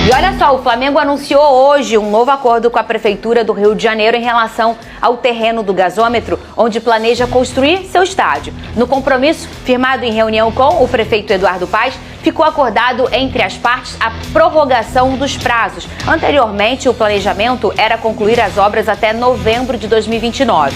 E olha só, o Flamengo anunciou hoje um novo acordo com a Prefeitura do Rio de Janeiro em relação ao terreno do gasômetro, onde planeja construir seu estádio. No compromisso, firmado em reunião com o prefeito Eduardo Paes, ficou acordado entre as partes a prorrogação dos prazos. Anteriormente, o planejamento era concluir as obras até novembro de 2029.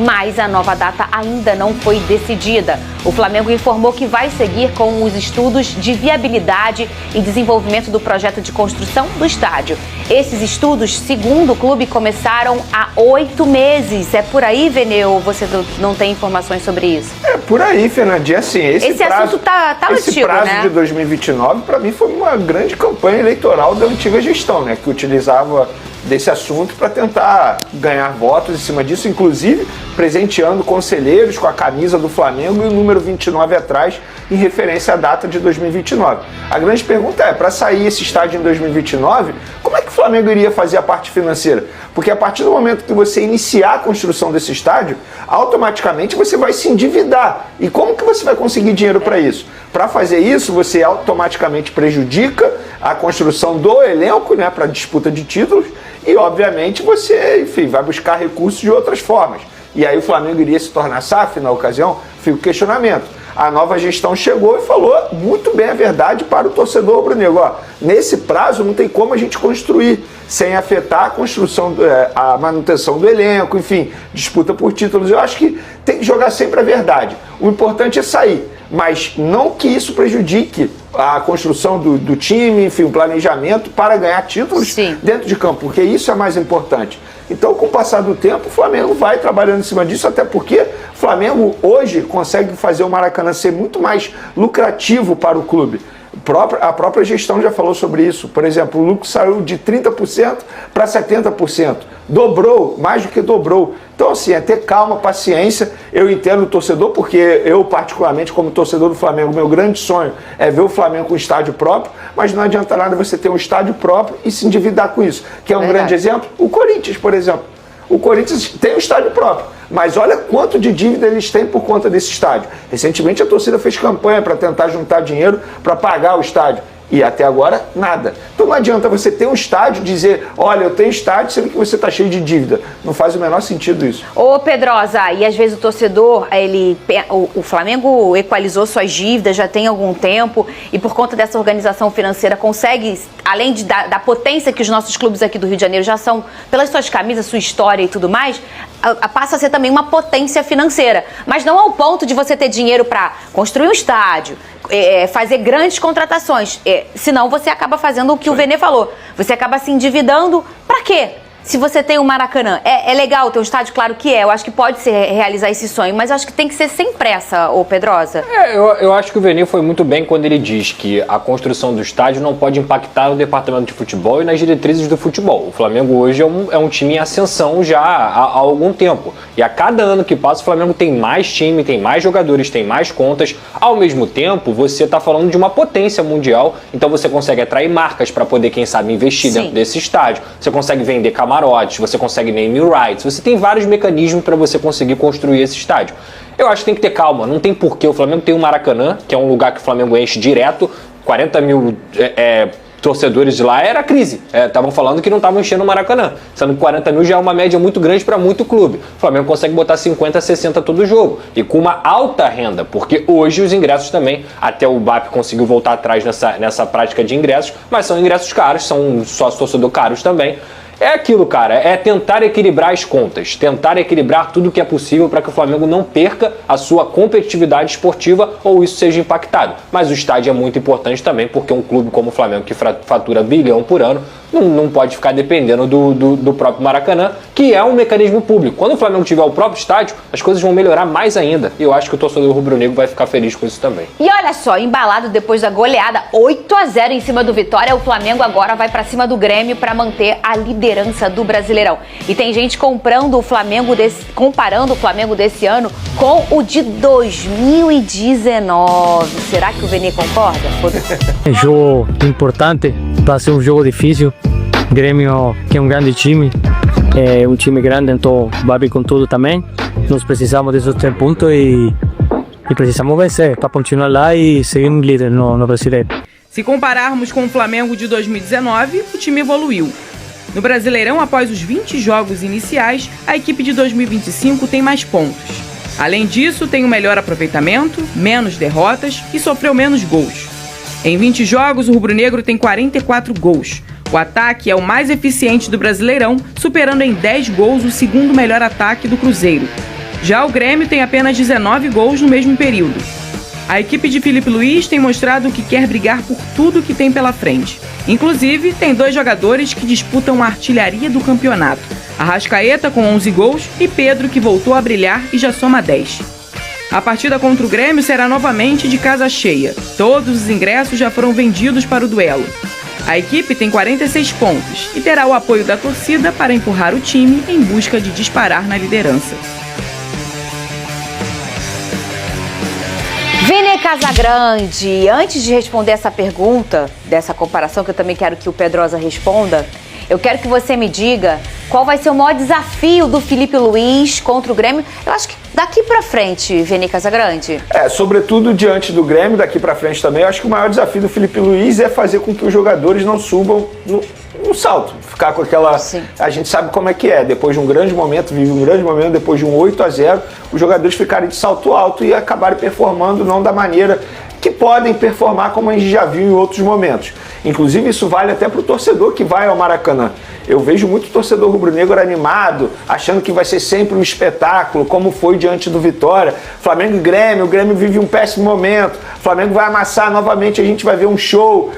Mas a nova data ainda não foi decidida. O Flamengo informou que vai seguir com os estudos de viabilidade e desenvolvimento do projeto de construção do estádio. Esses estudos, segundo o clube, começaram há 8 meses. É por aí, Veneu, ou você não tem informações sobre isso? É por aí, Fernandinha. Assim, esse assunto tá esse antigo, prazo, né? De 2029, para mim, foi uma grande campanha eleitoral da antiga gestão, né? Que utilizava desse assunto para tentar ganhar votos em cima disso, inclusive presenteando conselheiros com a camisa do Flamengo e o número 29 atrás, em referência à data de 2029. A grande pergunta é, para sair esse estádio em 2029, como é que o Flamengo iria fazer a parte financeira? Porque a partir do momento que você iniciar a construção desse estádio, automaticamente você vai se endividar. E como que você vai conseguir dinheiro para isso? Para fazer isso, você automaticamente prejudica a construção do elenco, né, para disputa de títulos, e obviamente você, enfim, vai buscar recursos de outras formas. E aí o Flamengo iria se tornar SAF na ocasião? Fica o questionamento. A nova gestão chegou e falou muito bem a verdade para o torcedor rubro-negro. Ó, nesse prazo não tem como a gente construir sem afetar a construção, a manutenção do elenco, enfim, disputa por títulos. Eu acho que tem que jogar sempre a verdade. O importante é sair, mas não que isso prejudique a construção do time, enfim, o planejamento para ganhar títulos dentro de campo, porque isso é mais importante. Então, com o passar do tempo, o Flamengo vai trabalhando em cima disso, até porque o Flamengo hoje consegue fazer o Maracanã ser muito mais lucrativo para o clube. A própria gestão já falou sobre isso. Por exemplo, o lucro saiu de 30% para 70%. Dobrou, mais do que dobrou. Então, assim, é ter calma, paciência. Eu entendo o torcedor, porque eu, particularmente, como torcedor do Flamengo, meu grande sonho é ver o Flamengo com estádio próprio, mas não adianta nada você ter um estádio próprio e se endividar com isso. Que é um grande exemplo? O Corinthians, por exemplo. O Corinthians tem um estádio próprio, mas olha quanto de dívida eles têm por conta desse estádio. Recentemente a torcida fez campanha para tentar juntar dinheiro para pagar o estádio. E até agora, nada. Então não adianta você ter um estádio e dizer, olha, eu tenho estádio, sendo que você está cheio de dívida. Não faz o menor sentido isso. Ô Pedrosa, e às vezes o torcedor, o Flamengo equalizou suas dívidas já tem algum tempo e por conta dessa organização financeira consegue, além da potência que os nossos clubes aqui do Rio de Janeiro já são, pelas suas camisas, sua história e tudo mais, passa a ser também uma potência financeira. Mas não ao ponto de você ter dinheiro para construir um estádio, fazer grandes contratações. Senão você acaba fazendo o que o Vene falou. Você acaba se endividando. Pra quê? Se você tem um Maracanã, é legal ter um estádio, claro que é. Eu acho que pode se realizar esse sonho, mas eu acho que tem que ser sem pressa, ô Pedrosa. Eu acho que o Vene foi muito bem quando ele diz que a construção do estádio não pode impactar no departamento de futebol e nas diretrizes do futebol. O Flamengo hoje é um time em ascensão já há algum tempo. E a cada ano que passa, o Flamengo tem mais time, tem mais jogadores, tem mais contas. Ao mesmo tempo, você está falando de uma potência mundial, então você consegue atrair marcas para poder, quem sabe, investir dentro desse estádio. Você consegue vender camarotes, você consegue name rights, você tem vários mecanismos para você conseguir construir esse estádio. Eu acho que tem que ter calma, não tem porquê. O Flamengo tem o Maracanã, que é um lugar que o Flamengo enche direto, 40 mil torcedores de lá, era crise. Estavam falando que não estavam enchendo o Maracanã, sendo que 40 mil já é uma média muito grande para muito clube. O Flamengo consegue botar 50, 60 todo jogo, e com uma alta renda, porque hoje os ingressos também, até o BAP conseguiu voltar atrás nessa prática de ingressos, mas são ingressos caros, são sócio-torcedor caros também. É aquilo, cara, é tentar equilibrar as contas, tentar equilibrar tudo o que é possível para que o Flamengo não perca a sua competitividade esportiva ou isso seja impactado. Mas o estádio é muito importante também, porque um clube como o Flamengo, que fatura 1 bilhão por ano, não pode ficar dependendo do próprio Maracanã, que é um mecanismo público. Quando o Flamengo tiver o próprio estádio, as coisas vão melhorar mais ainda. E eu acho que o torcedor rubro-negro vai ficar feliz com isso também. E olha só, embalado depois da goleada 8-0 em cima do Vitória, o Flamengo agora vai pra cima do Grêmio para manter a liderança do Brasileirão. E tem gente comparando o Flamengo desse ano com o de 2019. Será que o Vene concorda? É um jogo importante, vai ser um jogo difícil. Grêmio, que é um grande time, é um time grande, então vai vir com tudo também. Nós precisamos desses 3 pontos e precisamos vencer para continuar lá e seguir líder no Brasileiro. Se compararmos com o Flamengo de 2019, o time evoluiu. No Brasileirão, após os 20 jogos iniciais, a equipe de 2025 tem mais pontos. Além disso, tem um melhor aproveitamento, menos derrotas e sofreu menos gols. Em 20 jogos, o rubro-negro tem 44 gols. O ataque é o mais eficiente do Brasileirão, superando em 10 gols o segundo melhor ataque do Cruzeiro. Já o Grêmio tem apenas 19 gols no mesmo período. A equipe de Filipe Luís tem mostrado que quer brigar por tudo que tem pela frente. Inclusive, tem 2 jogadores que disputam a artilharia do campeonato. Arrascaeta com 11 gols e Pedro, que voltou a brilhar e já soma 10. A partida contra o Grêmio será novamente de casa cheia. Todos os ingressos já foram vendidos para o duelo. A equipe tem 46 pontos e terá o apoio da torcida para empurrar o time em busca de disparar na liderança. Vini Casagrande, antes de responder essa pergunta, dessa comparação que eu também quero que o Pedrosa responda, eu quero que você me diga qual vai ser o maior desafio do Filipe Luís contra o Grêmio. Eu acho que daqui pra frente, Vini Casagrande. Sobretudo diante do Grêmio, daqui pra frente também, eu acho que o maior desafio do Filipe Luís é fazer com que os jogadores não subam no salto. Ficar com aquela... Sim. A gente sabe como é que é. Depois de um grande momento, vive um grande momento, depois de um 8-0, os jogadores ficarem de salto alto e acabarem performando não da maneira que podem performar como a gente já viu em outros momentos. Inclusive isso vale até para o torcedor que vai ao Maracanã. Eu vejo muito torcedor rubro-negro animado, achando que vai ser sempre um espetáculo, como foi diante do Vitória. Flamengo e Grêmio, o Grêmio vive um péssimo momento, o Flamengo vai amassar novamente, a gente vai ver um show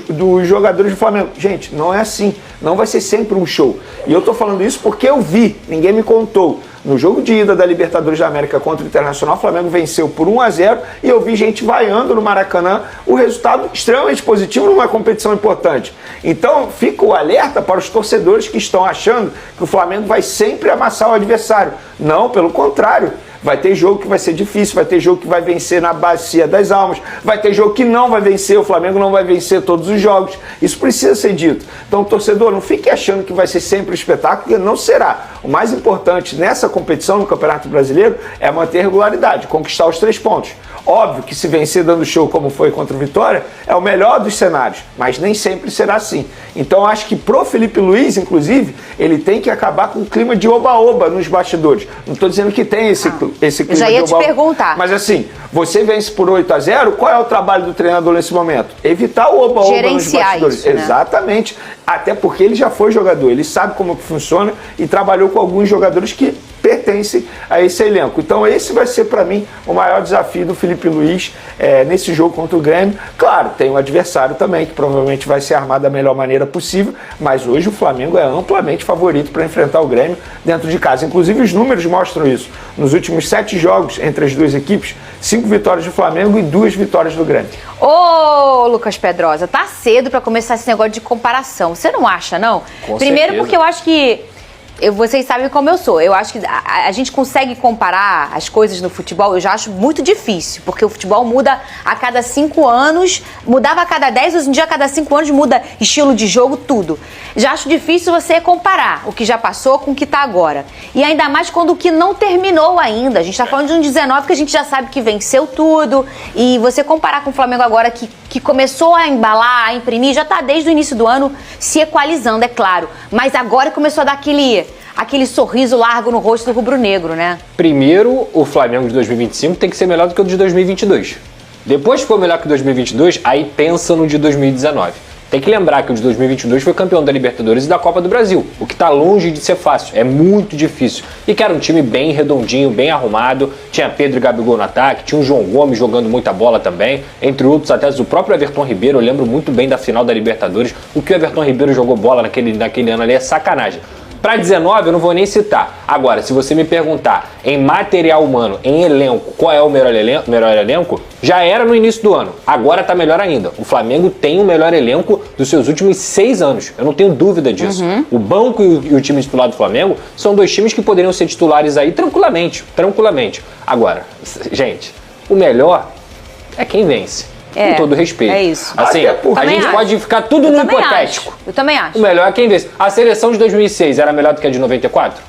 dos jogadores do Flamengo. Gente, não é assim, não vai ser sempre um show. E eu tô falando isso porque eu vi, ninguém me contou. No jogo de ida da Libertadores da América contra o Internacional, o Flamengo venceu por 1-0 e eu vi gente vaiando no Maracanã, o resultado extremamente positivo numa competição importante. Então, fica o alerta para os torcedores que estão achando que o Flamengo vai sempre amassar o adversário. Não, pelo contrário. Vai ter jogo que vai ser difícil, vai ter jogo que vai vencer na bacia das almas, vai ter jogo que não vai vencer, o Flamengo não vai vencer todos os jogos. Isso precisa ser dito. Então, torcedor, não fique achando que vai ser sempre um espetáculo, porque não será. O mais importante nessa competição, no Campeonato Brasileiro, é manter a regularidade, conquistar os 3 pontos. Óbvio que se vencer dando show como foi contra o Vitória, é o melhor dos cenários, mas nem sempre será assim. Então acho que pro Filipe Luís, inclusive, ele tem que acabar com o clima de oba-oba nos bastidores. Não estou dizendo que tem esse clima de oba-oba. Eu já ia te perguntar. Mas assim, você vence por 8-0, qual é o trabalho do treinador nesse momento? Evitar o oba-oba nos bastidores. Isso, né? Exatamente. Até porque ele já foi jogador, ele sabe como que funciona e trabalhou com alguns jogadores que pertencem a esse elenco. Então esse vai ser para mim o maior desafio do Filipe Luís nesse jogo contra o Grêmio. Claro, tem um adversário também que provavelmente vai ser armado da melhor maneira possível, mas hoje o Flamengo é amplamente favorito para enfrentar o Grêmio dentro de casa. Inclusive os números mostram isso. Nos últimos 7 jogos entre as duas equipes, 5 vitórias do Flamengo e 2 vitórias do Grêmio. Ô, Lucas Pedrosa, tá cedo para começar esse negócio de comparação. Você não acha, não? Com Primeiro certeza. porque eu acho que vocês sabem como eu sou. Eu acho que a gente consegue comparar as coisas no futebol, eu já acho muito difícil, porque o futebol muda a cada 5 anos, mudava a cada 10, hoje em dia a cada 5 anos muda estilo de jogo, tudo. Já acho difícil você comparar o que já passou com o que tá agora. E ainda mais quando o que não terminou ainda. A gente tá falando de um 19 que a gente já sabe que venceu tudo, e você comparar com o Flamengo agora que começou a embalar, a imprimir, já tá desde o início do ano se equalizando, é claro. Mas agora começou a dar aquele sorriso largo no rosto do rubro-negro, né? Primeiro, o Flamengo de 2025 tem que ser melhor do que o de 2022. Depois que for melhor que o de 2022, aí pensa no de 2019. Tem que lembrar que o de 2022 foi campeão da Libertadores e da Copa do Brasil, o que está longe de ser fácil, é muito difícil. E que era um time bem redondinho, bem arrumado, tinha Pedro e Gabigol no ataque, tinha o João Gomes jogando muita bola também, entre outros até o próprio Everton Ribeiro. Eu lembro muito bem da final da Libertadores, o que o Everton Ribeiro jogou bola naquele ano ali é sacanagem. Para 19 eu não vou nem citar. Agora, se você me perguntar em material humano, em elenco, qual é o melhor elenco, já era no início do ano. Agora tá melhor ainda. O Flamengo tem o melhor elenco dos seus últimos 6 anos. Eu não tenho dúvida disso. O banco e o time titular do Flamengo são 2 times que poderiam ser titulares aí tranquilamente. Agora, gente, o melhor é quem vence. Com todo respeito. É isso. Assim, a gente pode ficar tudo no hipotético. Eu também acho. O melhor é quem vence. A seleção de 2006 era melhor do que a de 94?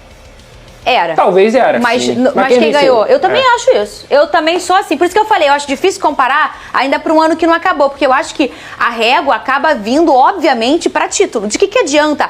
Era. Talvez era. Mas sim. mas quem venceu? ganhou? Eu também acho isso. Eu também sou assim. Por isso que eu falei, eu acho difícil comparar ainda para um ano que não acabou. Porque eu acho que a régua acaba vindo, obviamente, para título. De que adianta?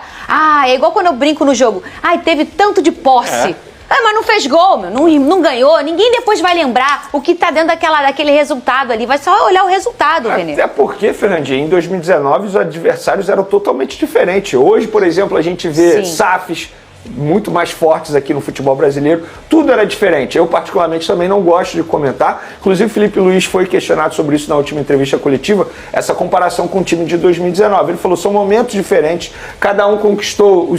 É igual quando eu brinco no jogo. Teve tanto de posse. Mas não fez gol, meu, não ganhou. Ninguém depois vai lembrar o que tá dentro daquele resultado ali. Vai só olhar o resultado, Renê. Até porque, Fernandinha, em 2019 os adversários eram totalmente diferentes. Hoje, por exemplo, a gente vê SAFs muito mais fortes aqui no futebol brasileiro. Tudo era diferente. Eu, particularmente, também não gosto de comentar. Inclusive, o Felipe Luiz foi questionado sobre isso na última entrevista coletiva, essa comparação com o time de 2019. Ele falou, são momentos diferentes, cada um conquistou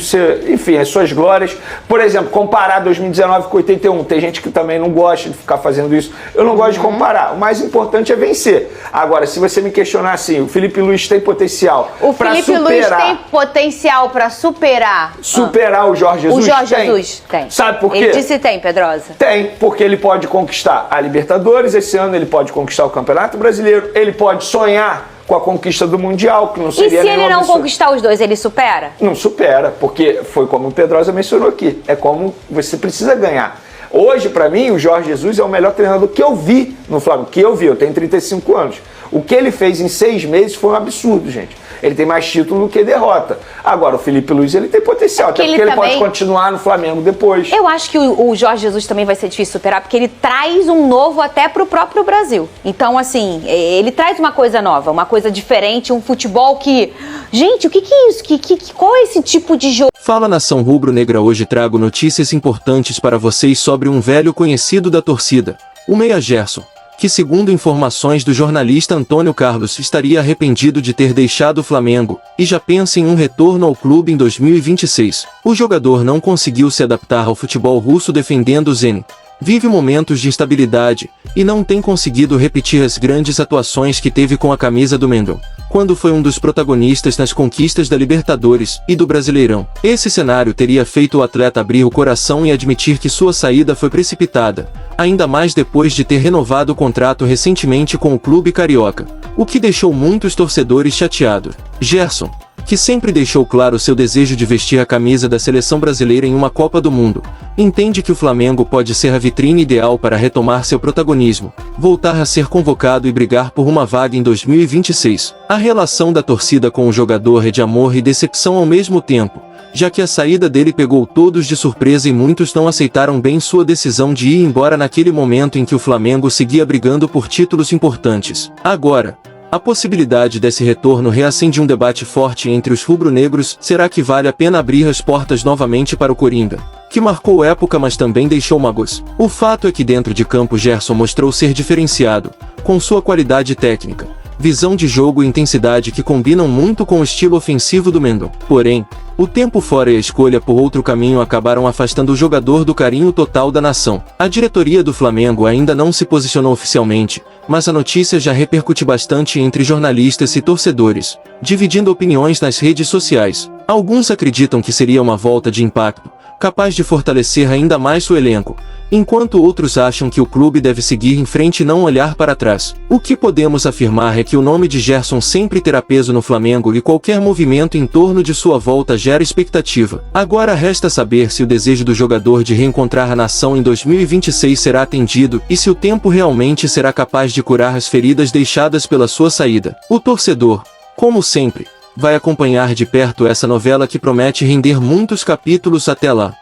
as suas glórias. Por exemplo, comparar 2019 com 81. Tem gente que também não gosta de ficar fazendo isso. Eu não gosto de comparar. O mais importante é vencer. Agora, se você me questionar assim, o Felipe Luiz tem potencial para superar... O Felipe Luiz tem potencial para superar... Superar o Jorge Jesus? O Jorge Jesus tem. Sabe por quê? Ele disse tem, Pedrosa. Tem, porque ele pode conquistar a Libertadores esse ano, ele pode conquistar o Campeonato Brasileiro, ele pode sonhar com a conquista do Mundial, que não seria E se ele não absurdo. conquistar os dois, ele supera? Não supera, porque foi como o Pedrosa mencionou aqui, é como você precisa ganhar. Hoje, para mim, o Jorge Jesus é o melhor treinador que eu vi no Flamengo, eu tenho 35 anos. O que ele fez em 6 meses foi um absurdo, gente. Ele tem mais título do que derrota. Agora, o Felipe Luiz, ele tem potencial, até porque ele pode continuar no Flamengo depois. Eu acho que o Jorge Jesus também vai ser difícil superar, porque ele traz um novo até pro próprio Brasil. Então, assim, ele traz uma coisa nova, uma coisa diferente, um futebol que... Gente, o que é isso? Qual é esse tipo de jogo? Fala, nação rubro-negra, hoje trago notícias importantes para vocês sobre um velho conhecido da torcida, o meia Gerson, que, segundo informações do jornalista Antônio Carlos, estaria arrependido de ter deixado o Flamengo, e já pensa em um retorno ao clube em 2026. O jogador não conseguiu se adaptar ao futebol russo defendendo o Zenit. Vive momentos de instabilidade, e não tem conseguido repetir as grandes atuações que teve com a camisa do Mengão, quando foi um dos protagonistas nas conquistas da Libertadores e do Brasileirão. Esse cenário teria feito o atleta abrir o coração e admitir que sua saída foi precipitada, ainda mais depois de ter renovado o contrato recentemente com o clube carioca, o que deixou muitos torcedores chateados. Gerson, que sempre deixou claro seu desejo de vestir a camisa da seleção brasileira em uma Copa do Mundo, entende que o Flamengo pode ser a vitrine ideal para retomar seu protagonismo, voltar a ser convocado e brigar por uma vaga em 2026. A relação da torcida com o jogador é de amor e decepção ao mesmo tempo, já que a saída dele pegou todos de surpresa e muitos não aceitaram bem sua decisão de ir embora naquele momento em que o Flamengo seguia brigando por títulos importantes. Agora, a possibilidade desse retorno reacende um debate forte entre os rubro-negros. Será que vale a pena abrir as portas novamente para o Coringa, que marcou época mas também deixou mágoas? O fato é que dentro de campo Gerson mostrou ser diferenciado, com sua qualidade técnica, visão de jogo e intensidade que combinam muito com o estilo ofensivo do Mengão. Porém, o tempo fora e a escolha por outro caminho acabaram afastando o jogador do carinho total da nação. A diretoria do Flamengo ainda não se posicionou oficialmente, mas a notícia já repercute bastante entre jornalistas e torcedores, dividindo opiniões nas redes sociais. Alguns acreditam que seria uma volta de impacto, capaz de fortalecer ainda mais seu elenco, enquanto outros acham que o clube deve seguir em frente e não olhar para trás. O que podemos afirmar é que o nome de Gerson sempre terá peso no Flamengo e qualquer movimento em torno de sua volta gera expectativa. Agora resta saber se o desejo do jogador de reencontrar a nação em 2026 será atendido e se o tempo realmente será capaz de curar as feridas deixadas pela sua saída. O torcedor, como sempre, vai acompanhar de perto essa novela que promete render muitos capítulos. Até lá.